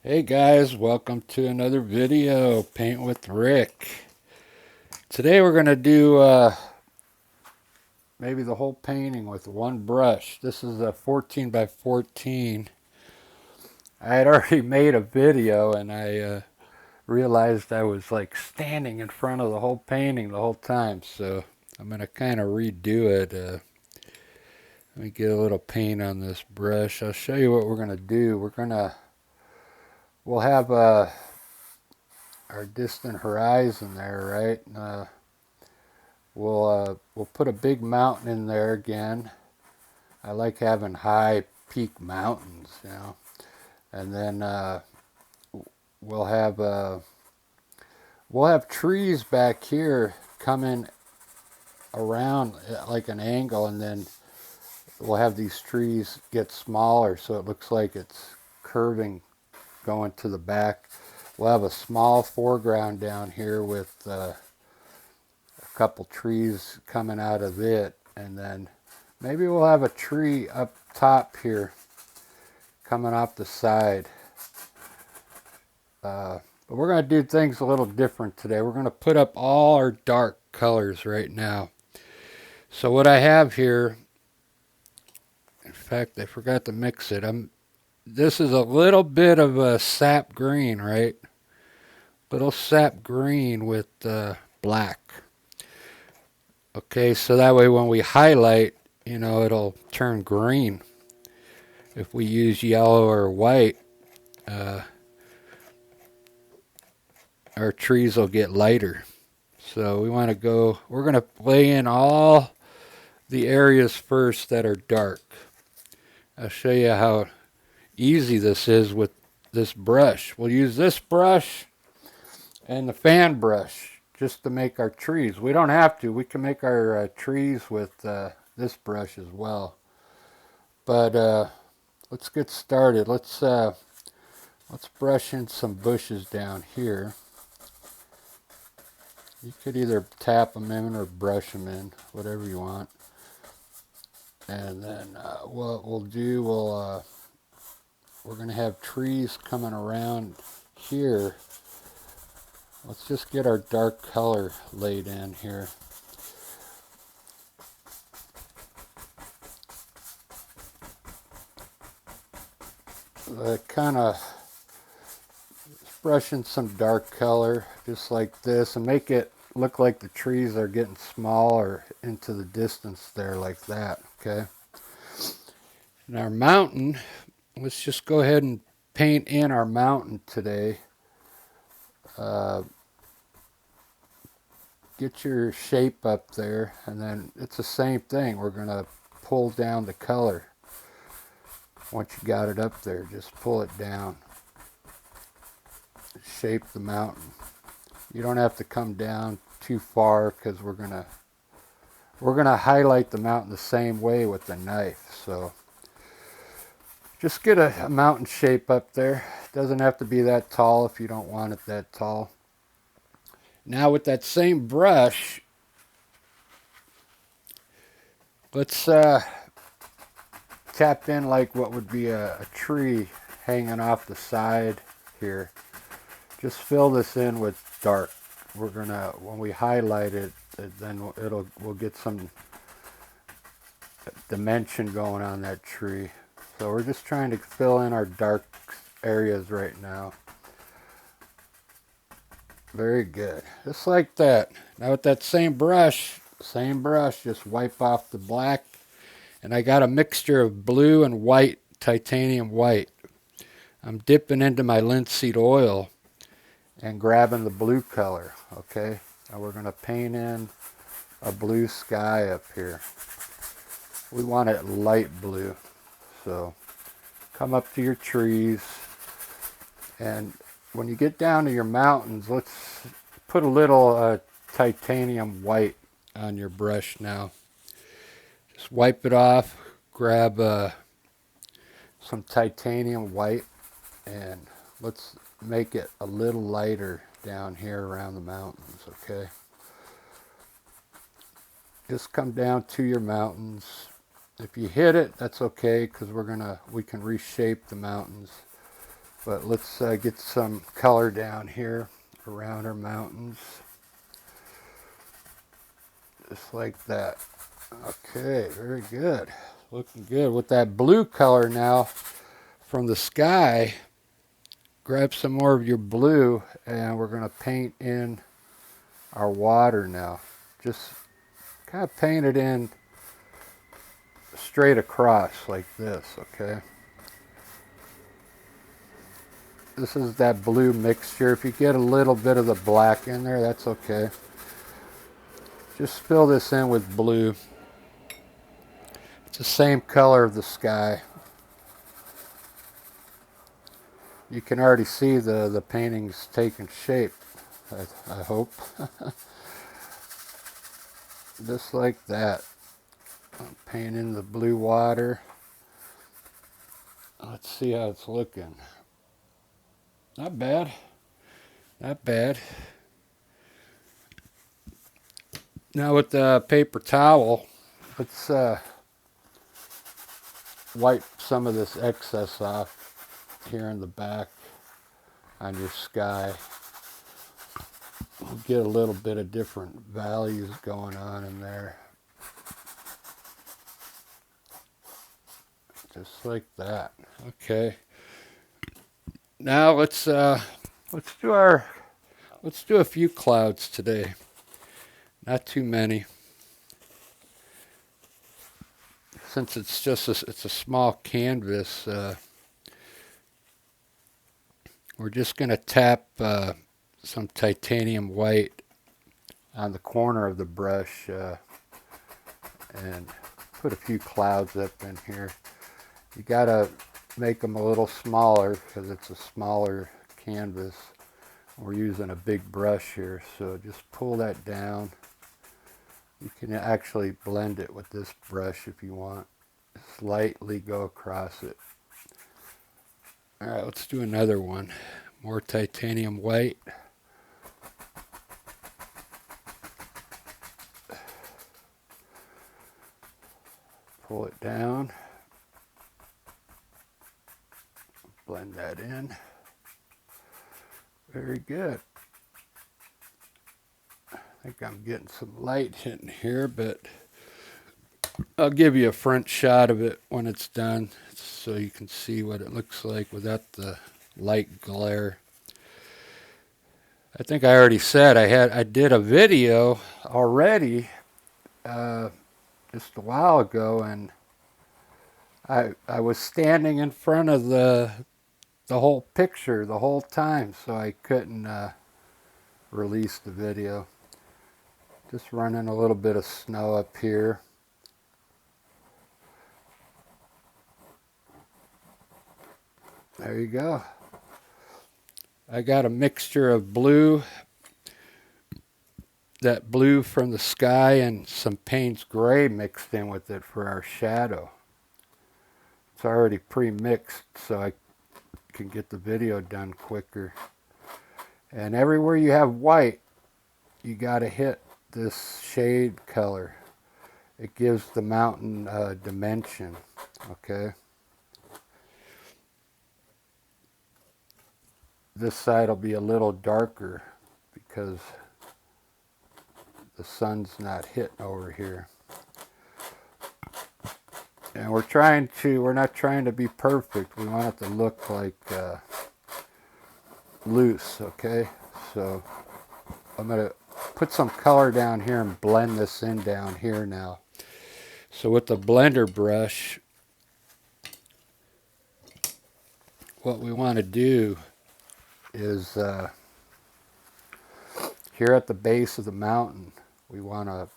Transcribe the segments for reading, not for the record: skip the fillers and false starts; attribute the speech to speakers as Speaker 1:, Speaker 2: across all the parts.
Speaker 1: Hey guys, welcome to another video, Paint with Rick. Today we're going to do maybe the whole painting with one brush. This is a 14 by 14. I had already made a video and I realized I was like standing in front of the whole painting the whole time. So I'm going to kind of redo it. Let me get a little paint on this brush. I'll show you what we're going to do. We'll have our distant horizon there, right? We'll put a big mountain in there again. I like having high peak mountains, And then we'll have uh, we'll have trees back here coming around at like an angle, and then we'll have these trees get smaller, so it looks like it's curving going to the back. We'll have a small foreground down here with a couple trees coming out of it, and then maybe we'll have a tree up top here coming off the side. But we're going to do things a little different today. We're going to put up all our dark colors right now. So what I have here, in fact, I forgot to mix it. This is a little bit of a sap green, right? Little sap green with black. Okay, so that way when we highlight, it'll turn green. If we use yellow or white, uh, our trees will get lighter. So we're going to lay in all the areas first that are dark. I'll show you how easy this is with this brush. We'll use this brush and the fan brush just to make our trees. We don't have to. We can make our trees with this brush as well. But let's get started. Let's brush in some bushes down here. You could either tap them in or brush them in, whatever you want. And then what we'll do, we're going to have trees coming around here. Let's just get our dark color laid in here. Kind of brush in some dark color, just like this, and make it look like the trees are getting smaller into the distance there, like that, okay? And our mountain, let's just go ahead and paint in our mountain today. Get your shape up there, and then it's the same thing. We're going to pull down the color. Once you got it up there, just pull it down. Shape the mountain. You don't have to come down too far because we're gonna highlight the mountain the same way with the knife. So just get a mountain shape up there. It doesn't have to be that tall if you don't want it that tall. Now with that same brush, let's tap in like what would be a tree hanging off the side here. Just fill this in with dark. We're gonna, when we highlight it, then we'll get some dimension going on that tree. So we're just trying to fill in our dark areas right now. Very good. Just like that. Now with that same brush, just wipe off the black. And I got a mixture of blue and white, titanium white. I'm dipping into my linseed oil and grabbing the blue color, okay? Now we're going to paint in a blue sky up here. We want it light blue. So come up to your trees, and when you get down to your mountains, let's put a little titanium white on your brush now. Just wipe it off, grab some titanium white, and let's make it a little lighter down here around the mountains, okay? Just come down to your mountains. If you hit it, that's okay, because we can reshape the mountains. But let's get some color down here around our mountains. Just like that. Okay, very good. Looking good. With that blue color now from the sky, grab some more of your blue and we're going to paint in our water now. Just kind of paint it in straight across like this, okay? This is that blue mixture. If you get a little bit of the black in there, that's okay. Just fill this in with blue. It's the same color of the sky. You can already see the painting's taking shape, I hope. Just like that. I'm painting the blue water. Let's see how it's looking. Not bad. Not bad. Now with the paper towel, let's wipe some of this excess off here in the back on your sky. We'll get a little bit of different values going on in there. Just like that. Okay. Now let's do a few clouds today. Not too many. Since it's just it's a small canvas, we're just going to tap some titanium white on the corner of the brush and put a few clouds up in here. You got to make them a little smaller because it's a smaller canvas. We're using a big brush here, so just pull that down. You can actually blend it with this brush if you want. Slightly go across it. All right, let's do another one. More titanium white. Pull it down. Blend that in. Very good. I think I'm getting some light hitting here, but I'll give you a front shot of it when it's done so you can see what it looks like without the light glare. I think I already said I did a video already just a while ago, and I was standing in front of the whole picture the whole time, so I couldn't release the video. Just running a little bit of snow up here. There you go. I got a mixture of blue, that blue from the sky, and some Payne's gray mixed in with it for our shadow. It's already pre-mixed, so I can get the video done quicker. And everywhere you have white, you got to hit this shade color. It gives the mountain dimension, okay? This side will be a little darker because the sun's not hitting over here. And we're not trying to be perfect. We want it to look like loose, okay? So I'm going to put some color down here and blend this in down here now. So with the blender brush, what we want to do is here at the base of the mountain, we want to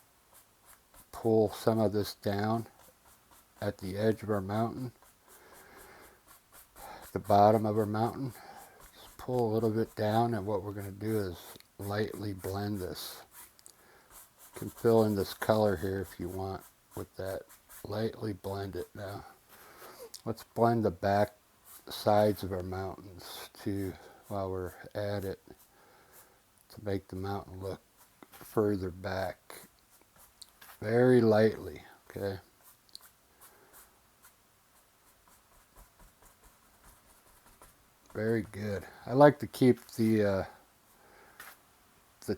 Speaker 1: pull some of this down at the edge of our mountain, the bottom of our mountain. Just pull a little bit down, and what we're going to do is lightly blend this. You can fill in this color here if you want with that. Lightly blend it now. Let's blend the back sides of our mountains too while we're at it to make the mountain look further back. Very lightly, okay? Very good. I like to keep the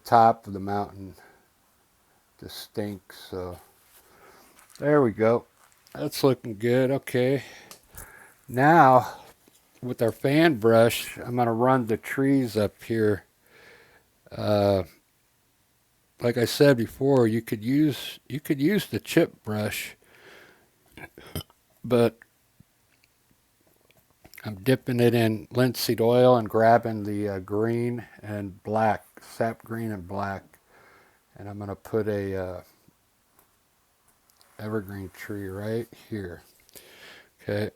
Speaker 1: top of the mountain distinct, so there we go. That's looking good. Okay. Now, with our fan brush, I'm going to run the trees up here. Uh, like I said before, you could use the chip brush, but I'm dipping it in linseed oil and grabbing the green and black, sap green and black, and I'm going to put a evergreen tree right here. Okay.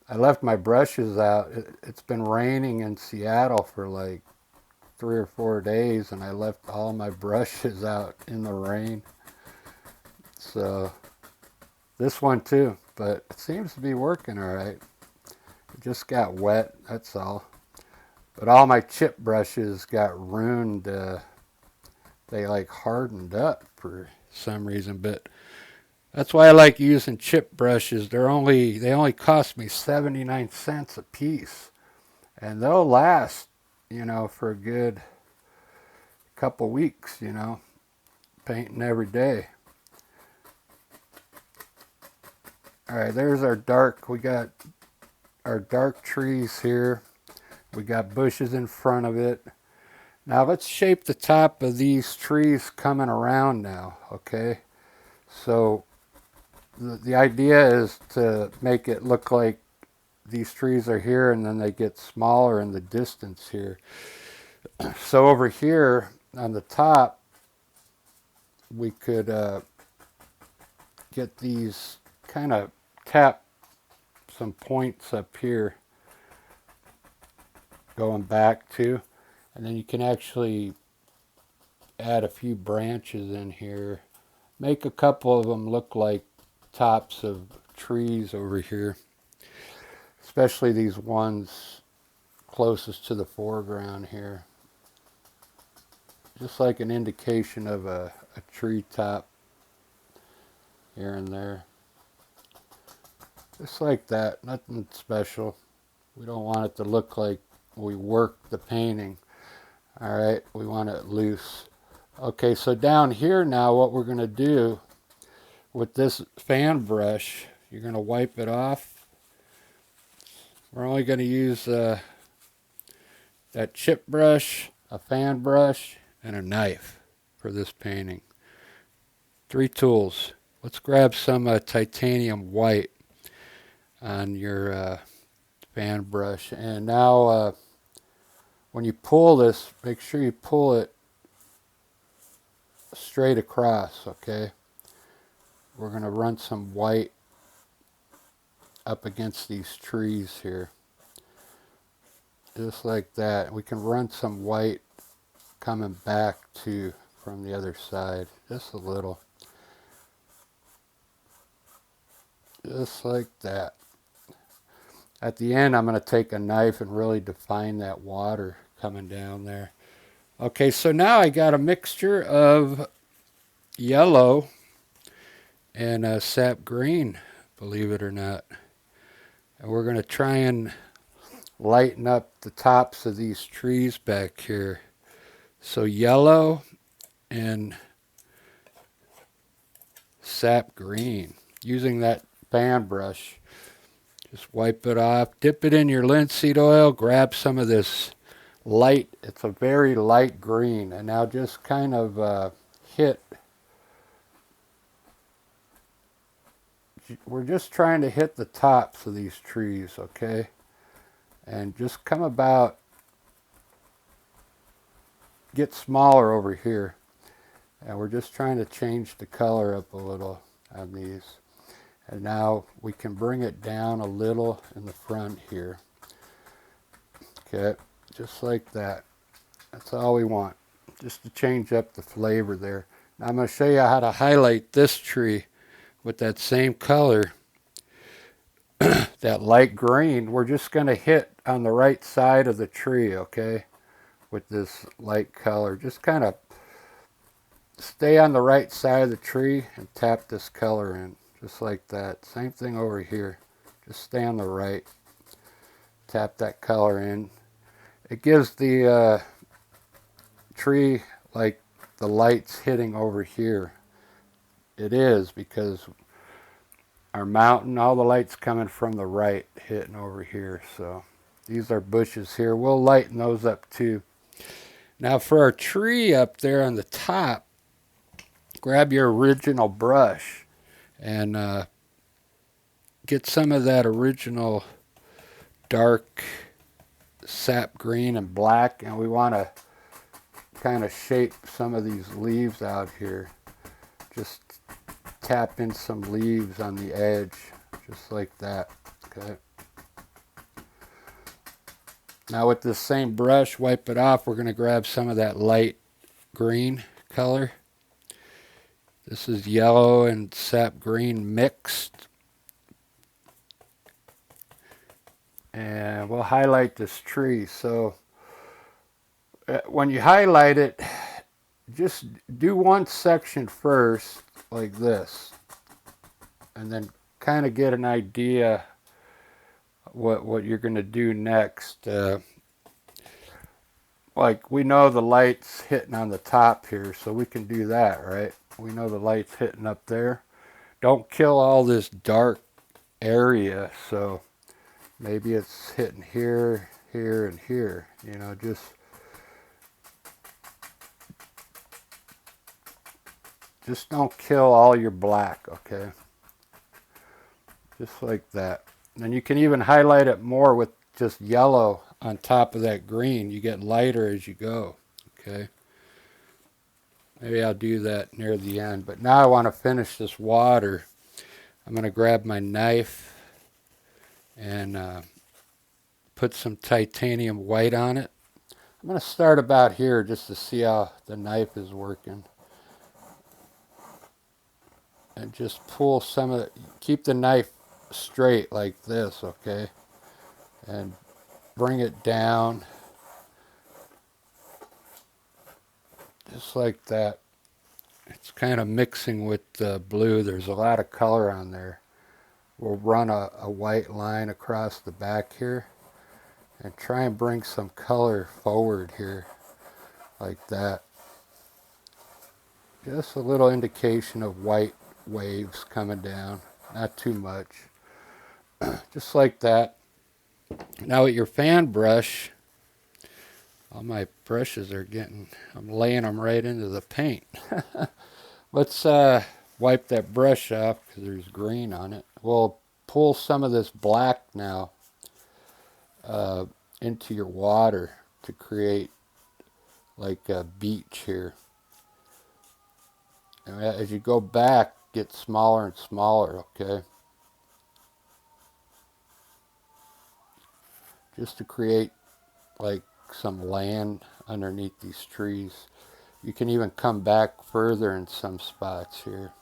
Speaker 1: I left my brushes out. It's been raining in Seattle for like 3 or 4 days, and I left all my brushes out in the rain. So this one too, but it seems to be working all right. It just got wet, that's all. But all my chip brushes got ruined. They like hardened up for some reason, but that's why I like using chip brushes. They only cost me 79 cents a piece, and they'll last, for a good couple weeks, painting every day. All right, there's our dark. We got our dark trees here. We got bushes in front of it. Now let's shape the top of these trees coming around now, okay? So the idea is to make it look like these trees are here and then they get smaller in the distance here. So over here on the top, we could get these kind of tap some points up here going back too. And then you can actually add a few branches in here. Make a couple of them look like tops of trees over here. Especially these ones closest to the foreground here. Just like an indication of a tree top here and there. Just like that, nothing special. We don't want it to look like we worked the painting. Alright, we want it loose. Okay, so down here now what we're going to do with this fan brush, you're going to wipe it off. We're only going to use that chip brush, a fan brush, and a knife for this painting. 3 tools. Let's grab some titanium white on your fan brush. And now when you pull this, make sure you pull it straight across, okay? We're going to run some white up against these trees here. Just like that. We can run some white coming back too from the other side. Just a little. Just like that. At the end, I'm going to take a knife and really define that water coming down there. Okay, so now I got a mixture of yellow and sap green, believe it or not. And we're going to try and lighten up the tops of these trees back here. So yellow and sap green. Using that fan brush. Just wipe it off. Dip it in your linseed oil. Grab some of this light. It's a very light green. And now just kind of hit. We're just trying to hit the tops of these trees, okay? And just come about, get smaller over here. And we're just trying to change the color up a little on these. And now we can bring it down a little in the front here. Okay, just like that. That's all we want, just to change up the flavor there. Now I'm going to show you how to highlight this tree with that same color, that light green. We're just going to hit on the right side of the tree, okay, with this light color. Just kind of stay on the right side of the tree and tap this color in. Just like that. Same thing over here. Just stay on the right. tap that color in. It gives the tree like the light's hitting over here. It is, because our mountain, all the light's coming from the right, hitting over here. So these are bushes here. We'll lighten those up too. Now for our tree up there on the top, grab your original brush and get some of that original dark sap green and black, and we want to kind of shape some of these leaves out here. Just tap in some leaves on the edge, just like that. Okay. Now with this same brush, wipe it off. We're going to grab some of that light green color. This is yellow and sap green mixed. And we'll highlight this tree. So when you highlight it, just do one section first, like this, and then kind of get an idea what you're going to do next. Like, we know the light's hitting on the top here, so we can do that, right? We know the light's hitting up there. Don't kill all this dark area, so maybe it's hitting here, here, and here. You know, just don't kill all your black, okay? Just like that. And you can even highlight it more with just yellow on top of that green. You get lighter as you go, okay? Maybe I'll do that near the end. But now I want to finish this water. I'm going to grab my knife and put some titanium white on it. I'm going to start about here just to see how the knife is working. And just pull some of it. Keep the knife straight like this, okay? And bring it down. Just like that. It's kind of mixing with the blue. There's a lot of color on there. We'll run a white line across the back here and try and bring some color forward here, like that. Just a little indication of white waves coming down, not too much. Just like that. Now with your fan brush, all my brushes are I'm laying them right into the paint. Let's wipe that brush off because there's green on it. We'll pull some of this black now into your water to create like a beach here. And as you go back, get smaller and smaller, okay? Just to create like some land underneath these trees. You can even come back further in some spots here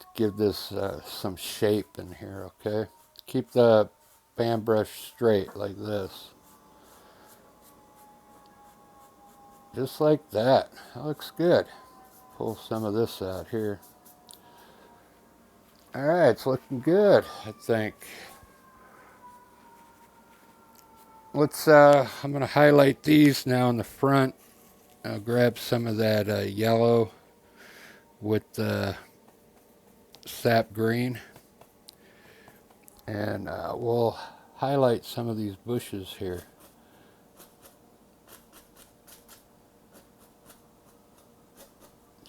Speaker 1: to give this some shape in here, okay? Keep the fan brush straight like this. Just like that. That looks good. Pull some of this out here. Alright, it's looking good, I think. Let's, I'm going to highlight these now in the front. I'll grab some of that yellow with the sap green. And we'll highlight some of these bushes here.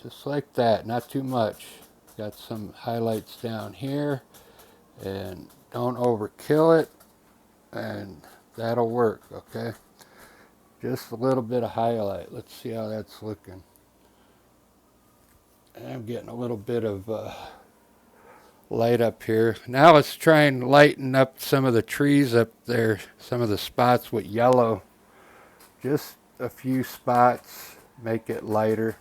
Speaker 1: Just like that, not too much. Got some highlights down here. And don't overkill it. And that'll work, okay? Just a little bit of highlight. Let's see how that's looking. I'm getting a little bit of light up here. Now let's try and lighten up some of the trees up there, some of the spots with yellow. Just a few spots, make it lighter.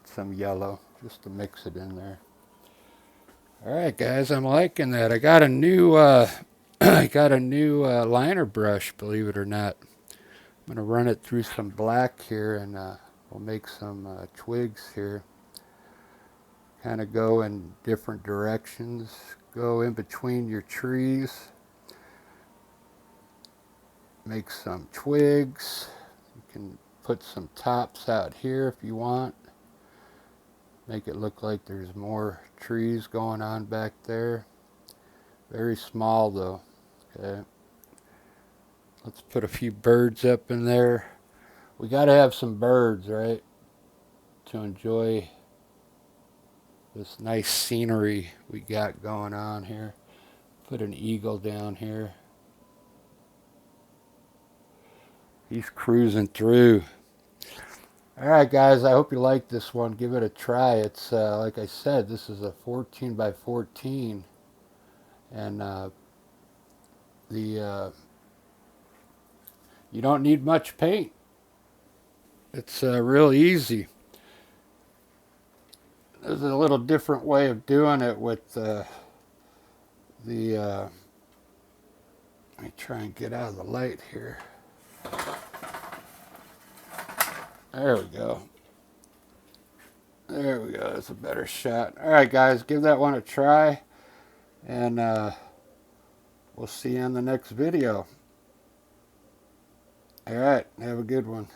Speaker 1: Some yellow, just to mix it in there. All right, guys, I'm liking that. I got a new liner brush, believe it or not. I'm gonna run it through some black here, and we'll make some twigs here. Kind of go in different directions. go in between your trees. Make some twigs. You can put some tops out here if you want. Make it look like there's more trees going on back there. Very small though. Okay. Let's put a few birds up in there. We got to have some birds, right? To enjoy this nice scenery we got going on here. Put an eagle down here. He's cruising through. Alright guys, I hope you like this one. Give it a try. It's like I said, this is a 14 by 14. And you don't need much paint. It's real easy. There's a little different way of doing it with let me try and get out of the light here. There we go. There we go. That's a better shot. Alright guys, give that one a try. And we'll see you in the next video. Alright, have a good one.